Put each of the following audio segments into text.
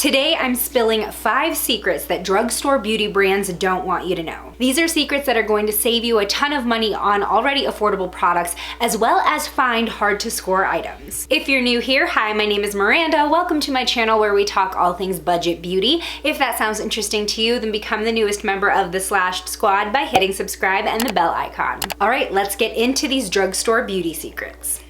Today, I'm spilling 5 secrets that drugstore beauty brands don't want you to know. These are secrets that are going to save you a ton of money on already affordable products, as well as find hard to score items. If you're new here, hi, my name is Miranda. Welcome to my channel where we talk all things budget beauty. If that sounds interesting to you, then become the newest member of the Slashed Squad by hitting subscribe and the bell icon. All right, let's get into these drugstore beauty secrets.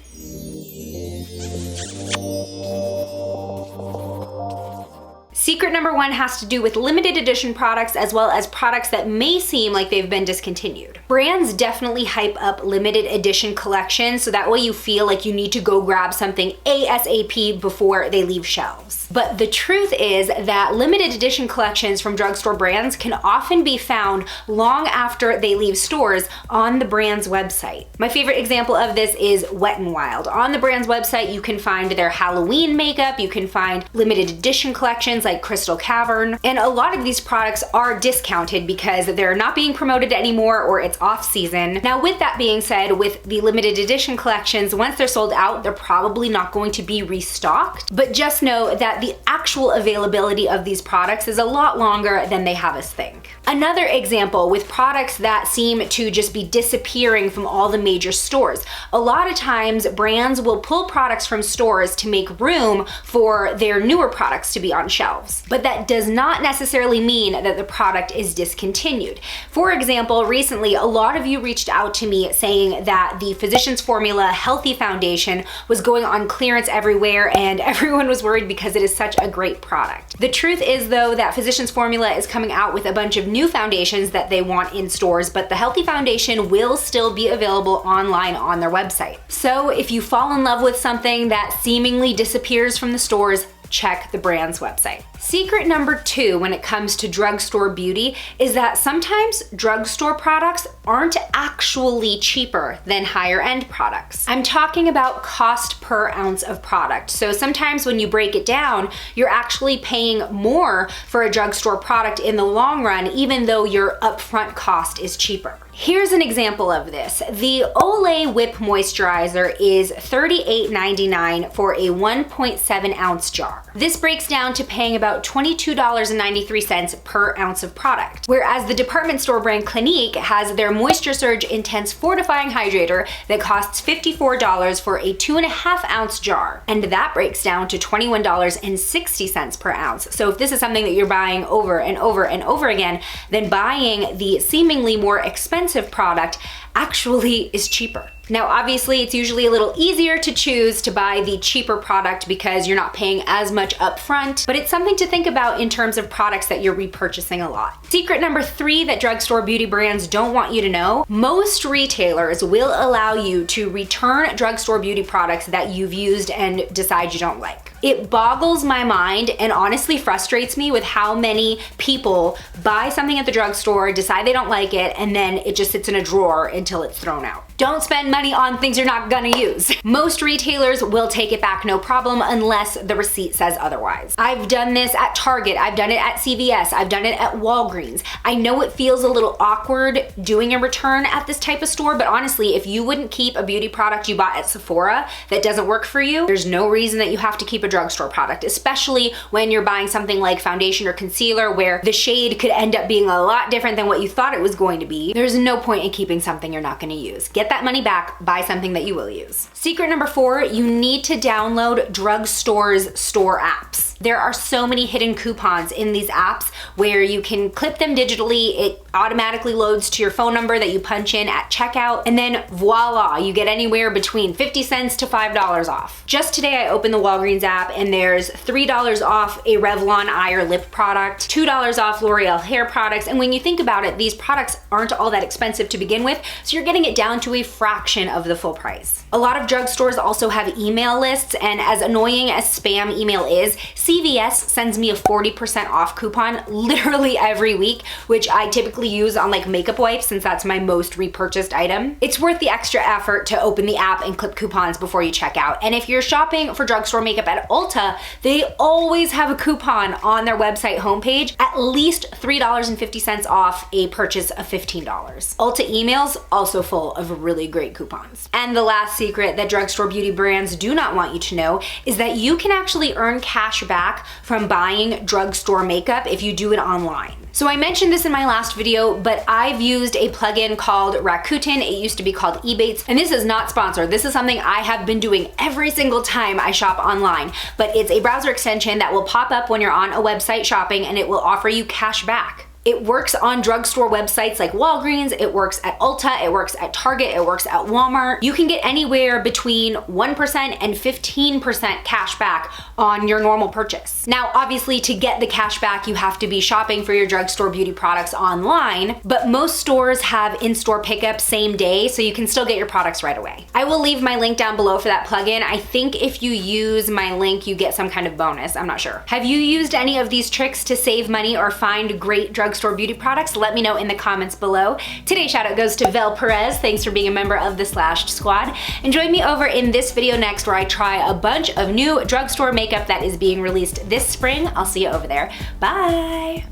Secret number 1 has to do with limited edition products as well as products that may seem like they've been discontinued. Brands definitely hype up limited edition collections so that way you feel like you need to go grab something ASAP before they leave shelves. But the truth is that limited edition collections from drugstore brands can often be found long after they leave stores on the brand's website. My favorite example of this is Wet n Wild. On the brand's website, you can find their Halloween makeup, you can find limited edition collections like Crystal Cavern, and a lot of these products are discounted because they're not being promoted anymore or it's off season. Now, with that being said, with the limited edition collections, once they're sold out, they're probably not going to be restocked, but just know that the actual availability of these products is a lot longer than they have us think. Another example with products that seem to just be disappearing from all the major stores. A lot of times brands will pull products from stores to make room for their newer products to be on shelves. But that does not necessarily mean that the product is discontinued. For example, recently a lot of you reached out to me saying that the Physicians Formula Healthy Foundation was going on clearance everywhere and everyone was worried because it is such a great product. The truth is though that Physicians Formula is coming out with a bunch of new foundations that they want in stores, but the Healthy Foundation will still be available online on their website. So if you fall in love with something that seemingly disappears from the stores, check the brand's website. Secret number 2 when it comes to drugstore beauty is that sometimes drugstore products aren't actually cheaper than higher end products. I'm talking about cost per ounce of product. So sometimes when you break it down, you're actually paying more for a drugstore product in the long run, even though your upfront cost is cheaper. Here's an example of this. The Olay Whip Moisturizer is $38.99 for a 1.7 ounce jar. This breaks down to paying about $22.93 per ounce of product. Whereas the department store brand Clinique has their Moisture Surge Intense Fortifying Hydrator that costs $54 for a 2.5 ounce jar. And that breaks down to $21.60 per ounce. So if this is something that you're buying over and over and over again, then buying the seemingly more expensive product actually is cheaper. Now, obviously, it's usually a little easier to choose to buy the cheaper product because you're not paying as much upfront, but it's something to think about in terms of products that you're repurchasing a lot. Secret number 3 that drugstore beauty brands don't want you to know: most retailers will allow you to return drugstore beauty products that you've used and decide you don't like. It boggles my mind and honestly frustrates me with how many people buy something at the drugstore, decide they don't like it, and then it just sits in a drawer until it's thrown out. Don't spend money on things you're not gonna use. Most retailers will take it back no problem unless the receipt says otherwise. I've done this at Target, I've done it at CVS, I've done it at Walgreens. I know it feels a little awkward doing a return at this type of store, but honestly, if you wouldn't keep a beauty product you bought at Sephora that doesn't work for you, there's no reason that you have to keep a drugstore product, especially when you're buying something like foundation or concealer where the shade could end up being a lot different than what you thought it was going to be. There's no point in keeping something you're not gonna use. Get that money back, buy something that you will use. Secret number 4, you need to download drugstore's store apps. There are so many hidden coupons in these apps where you can clip them digitally. It automatically loads to your phone number that you punch in at checkout, and then voila, you get anywhere between 50 cents to $5 off. Just today I opened the Walgreens app and there's $3 off a Revlon eye or lip product, $2 off L'Oreal hair products, and when you think about it, these products aren't all that expensive to begin with, so you're getting it down to a fraction of the full price. A lot of drugstores also have email lists, and as annoying as spam email is, CVS sends me a 40% off coupon literally every week, which I typically typically use on like makeup wipes since that's my most repurchased item. It's worth the extra effort to open the app and clip coupons before you check out. And if you're shopping for drugstore makeup at Ulta, they always have a coupon on their website homepage, at least $3.50 off a purchase of $15. Ulta emails also full of really great coupons. And the last secret that drugstore beauty brands do not want you to know is that you can actually earn cash back from buying drugstore makeup if you do it online. So I mentioned this in my last video, but I've used a plugin called Rakuten. It used to be called Ebates, and this is not sponsored. This is something I have been doing every single time I shop online, but it's a browser extension that will pop up when you're on a website shopping, and it will offer you cash back. It works on drugstore websites like Walgreens, it works at Ulta, it works at Target, it works at Walmart. You can get anywhere between 1% and 15% cash back on your normal purchase. Now, obviously, to get the cash back, you have to be shopping for your drugstore beauty products online, but most stores have in-store pickup same day, so you can still get your products right away. I will leave my link down below for that plugin. I think if you use my link, you get some kind of bonus. I'm not sure. Have you used any of these tricks to save money or find great drugstore beauty products? Let me know in the comments below. Today's shout out goes to Vel Perez. Thanks for being a member of the Slashed Squad. And join me over in this video next where I try a bunch of new drugstore makeup that is being released this spring. I'll see you over there. Bye.